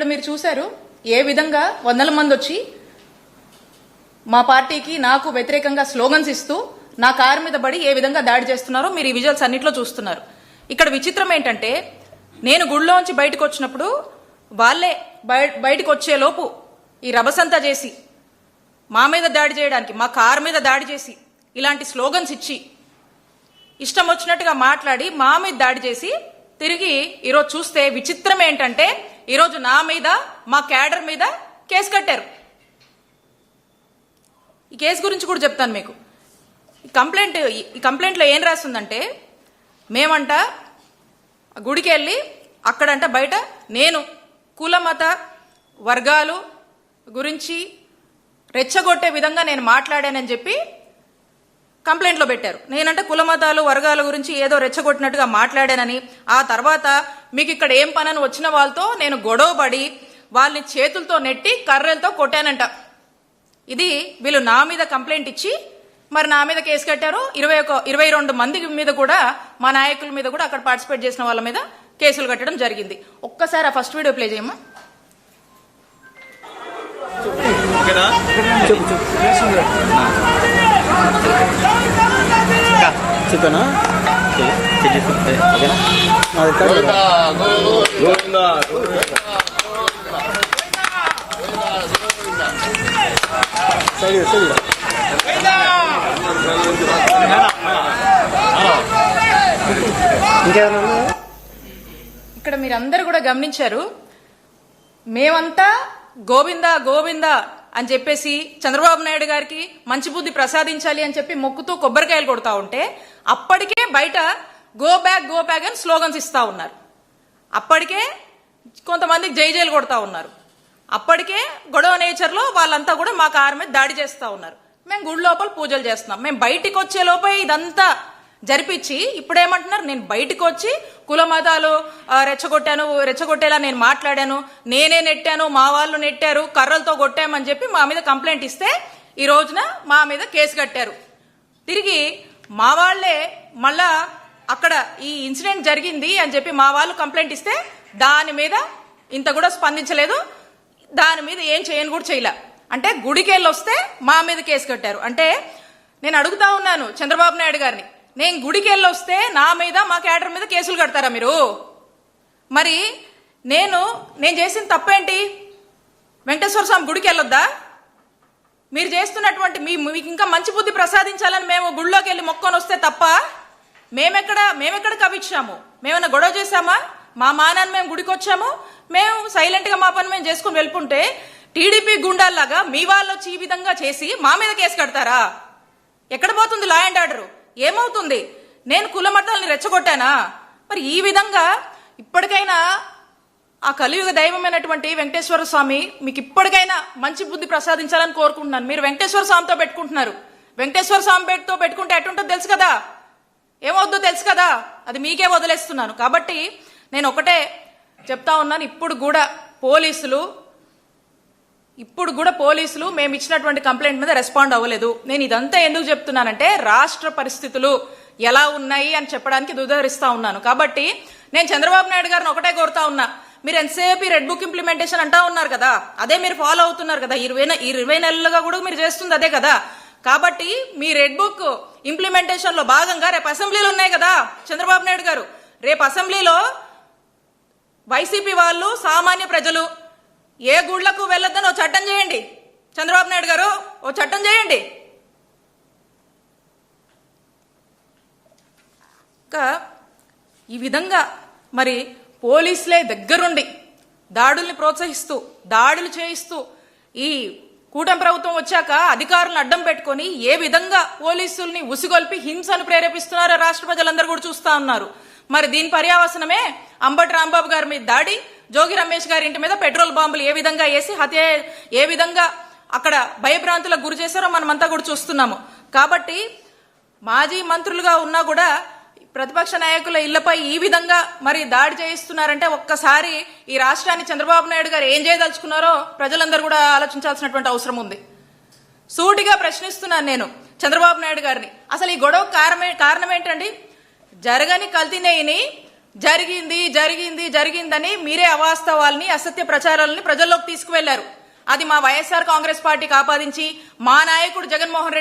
ఇక్కడ మీరు చూశారు ఏ విధంగా వందల మంది వచ్చి మా పార్టీకి నాకు వ్యతిరేకంగా స్లోగన్స్ ఇస్తూ నా కారు మీద పడి ఏ విధంగా దాడి చేస్తున్నారో మీరు ఈ విజువల్స్ అన్నిట్లో చూస్తున్నారు. ఇక్కడ విచిత్రం ఏంటంటే నేను గుడిలోంచి బయటకు వచ్చినప్పుడు వాళ్ళే బయటకు వచ్చేలోపు ఈ రభసంతా చేసి మా మీద దాడి చేయడానికి, మా కారు మీద దాడి చేసి, ఇలాంటి స్లోగన్స్ ఇచ్చి ఇష్టం వచ్చినట్టుగా మాట్లాడి మా మీద దాడి చేసి తిరిగి ఈరోజు చూస్తే విచిత్రం ఏంటంటే ఈరోజు నా మీద, మా క్యాడర్ మీద కేసు కట్టారు. ఈ కేసు గురించి కూడా చెప్తాను మీకు. ఈ కంప్లైంట్లో ఏం రాస్తుందంటే మేమంట గుడికి వెళ్ళి అక్కడంట బయట నేను కుల మత వర్గాలు గురించి రెచ్చగొట్టే విధంగా నేను మాట్లాడానని చెప్పి కంప్లైంట్లో పెట్టారు. నేనంటే కుల మతాలు వర్గాల గురించి ఏదో రెచ్చగొట్టినట్టుగా మాట్లాడానని, ఆ తర్వాత మీకు ఇక్కడ ఏం పనని వచ్చిన వాళ్ళతో నేను గొడవపడి వాళ్ళని చేతులతో నెట్టి కర్రలతో కొట్టానంట. ఇది వీళ్ళు నా మీద కంప్లైంట్ ఇచ్చి మరి నా మీద కేసు కట్టారు. 22 మంది మీద కూడా, మా నాయకుల మీద కూడా, అక్కడ పార్టిసిపేట్ చేసిన వాళ్ళ మీద కేసులు కట్టడం జరిగింది. ఒక్కసారి ఆ ఫస్ట్ వీడియో ప్లే చేయమ్మా. ఇక్కడ మీరందరూ కూడా గమనించారు, మేమంతా గోవిందా గోవిందా అని చెప్పేసి చంద్రబాబు నాయుడు గారికి మంచి బుద్ధి ప్రసాదించాలి అని చెప్పి మొక్కుతూ కొబ్బరికాయలు కొడతా ఉంటే అప్పటికే బయట గో బ్యాక్ అని స్లోగన్స్ ఇస్తా ఉన్నారు. అప్పటికే కొంతమందికి జైలు కొడతా ఉన్నారు. అప్పటికే గొడవ నేచర్లో వాళ్ళంతా కూడా మా కారు మీద దాడి చేస్తూ ఉన్నారు. మేము గుడి లోపల పూజలు చేస్తున్నాం. మేము బయటికి వచ్చే లోపే ఇదంతా జరిపించి ఇప్పుడేమంటున్నారు, నేను బయటకు వచ్చి కుల మతాలు రెచ్చగొట్టేలా నేను మాట్లాడాను, నేనే నెట్టాను, మా వాళ్ళు నెట్టారు, కర్రలతో కొట్టామని చెప్పి మా మీద కంప్లైంట్ ఇస్తే ఈ రోజున మా మీద కేసు కట్టారు. తిరిగి మా వాళ్లే మళ్ళా అక్కడ ఈ ఇన్సిడెంట్ జరిగింది అని చెప్పి మా వాళ్ళు కంప్లైంట్ ఇస్తే దాని మీద ఇంత కూడా స్పందించలేదు, దాని మీద ఏం చేయని కూడా చేయలే. అంటే గుడికి వెళ్ళి వస్తే మా మీద కేసు కట్టారు. అంటే నేను అడుగుతా ఉన్నాను చంద్రబాబు నాయుడు గారిని, నేను గుడికి వెళ్ళి వస్తే నా మీద, మా క్యాడర్ మీద కేసులు కడతారా మీరు? మరి నేను చేసిన తప్పేంటి? వెంకటేశ్వర స్వామి గుడికి వెళ్ళొద్దా? మీరు చేస్తున్నటువంటి మీకు ఇంకా మంచి బుద్ధి ప్రసాదించాలని మేము గుడిలోకి వెళ్ళి మొక్కొని వస్తే తప్ప మేమెక్కడ కవిచ్చాము? మేమన్నా గొడవ చేశామా? మా మానాన్ని మేము గుడికి వచ్చాము, మేము సైలెంట్ గా మా పని మేము చేసుకుని వెళ్ళుకుంటే టీడీపీ గుండాల్లాగా మీ వాళ్ళు వచ్చి ఈ విధంగా చేసి మా మీద కేసు కడతారా? ఎక్కడ పోతుంది లా అండ్ ఆర్డర్? ఏమవుతుంది? నేను కుల మతాలని రెచ్చగొట్టానా? మరి ఈ విధంగా ఇప్పటికైనా ఆ కలియుగ దైవమైనటువంటి వెంకటేశ్వర స్వామి మీకు ఇప్పటికైనా మంచి బుద్ధి ప్రసాదించాలని కోరుకుంటున్నాను. మీరు వెంకటేశ్వర స్వామితో పెట్టుకుంటున్నారు. వెంకటేశ్వర స్వామితో పెట్టుకుంటే ఎటుంటుందో తెలుసు కదా, ఏమవుద్దో తెలుసు కదా, అది మీకే వదిలేస్తున్నాను. కాబట్టి నేను ఒకటే చెప్తా ఉన్నాను, ఇప్పుడు కూడా పోలీసులు మేము ఇచ్చినటువంటి కంప్లైంట్ మీద రెస్పాండ్ అవ్వలేదు. నేను ఇదంతా ఎందుకు చెప్తున్నానంటే రాష్ట్ర పరిస్థితులు ఎలా ఉన్నాయి అని చెప్పడానికి దుదరిస్తా ఉన్నాను. కాబట్టి నేను చంద్రబాబు నాయుడు గారిని ఒకటే కోరుతా ఉన్నా, మీరు ఎంతసేపు రెడ్ బుక్ ఇంప్లిమెంటేషన్ అంటా ఉన్నారు కదా, అదే మీరు ఫాలో అవుతున్నారు కదా, 20 నెలలుగా కూడా మీరు చేస్తుంది అదే కదా. కాబట్టి మీ రెడ్ బుక్ ఇంప్లిమెంటేషన్ లో భాగంగా రేపు అసెంబ్లీలు ఉన్నాయి కదా చంద్రబాబు నాయుడు గారు, రేపు అసెంబ్లీలో వైసీపీ వాళ్ళు, సామాన్య ప్రజలు ఏ గుళ్లకు వెళ్ళొద్దని ఓ చట్టం చేయండి. చంద్రబాబు నాయుడు గారు ఓ చట్టం చేయండి. ఇంకా ఈ విధంగా మరి పోలీసులే దగ్గరుండి దాడుల్ని ప్రోత్సహిస్తూ, దాడులు చేయిస్తూ, ఈ కూటమి ప్రభుత్వం వచ్చాక అధికారులను అడ్డం పెట్టుకుని ఏ విధంగా పోలీసుల్ని ఉసిగొల్పి హింసను ప్రేరేపిస్తున్నారో రాష్ట్ర ప్రజలందరూ కూడా చూస్తా ఉన్నారు. మరి దీని పర్యావసనమే అంబటి రాంబాబు గారి మీద దాడి, జోగి రమేష్ గారి ఇంటి మీద పెట్రోల్ బాంబులు ఏ విధంగా వేసి ఏ విధంగా అక్కడ భయభ్రాంతులకు గురి చేశారో మనమంతా కూడా చూస్తున్నాము. కాబట్టి మాజీ మంత్రులుగా ఉన్నా కూడా ప్రతిపక్ష నాయకుల ఇళ్లపై ఈ విధంగా మరి దాడి చేయిస్తున్నారంటే ఒక్కసారి ఈ రాష్ట్రాన్ని చంద్రబాబు నాయుడు గారు ఏం చేయదలుచుకున్నారో ప్రజలందరూ కూడా ఆలోచించాల్సినటువంటి అవసరం ఉంది. సూటిగా ప్రశ్నిస్తున్నాను నేను చంద్రబాబు నాయుడు గారిని, అసలు ఈ గొడవ కారణం ఏంటండి? జరగని కల్తీనేయిని జరిగింది జరిగింది జరిగిందని మీరే అవాస్తవాల్ని అసత్య ప్రచారాలని ప్రజల్లోకి తీసుకువెళ్లారు. అది మా వైఎస్ఆర్ కాంగ్రెస్ పార్టీకి ఆపాదించి మా నాయకుడు జగన్మోహన్ రెడ్డి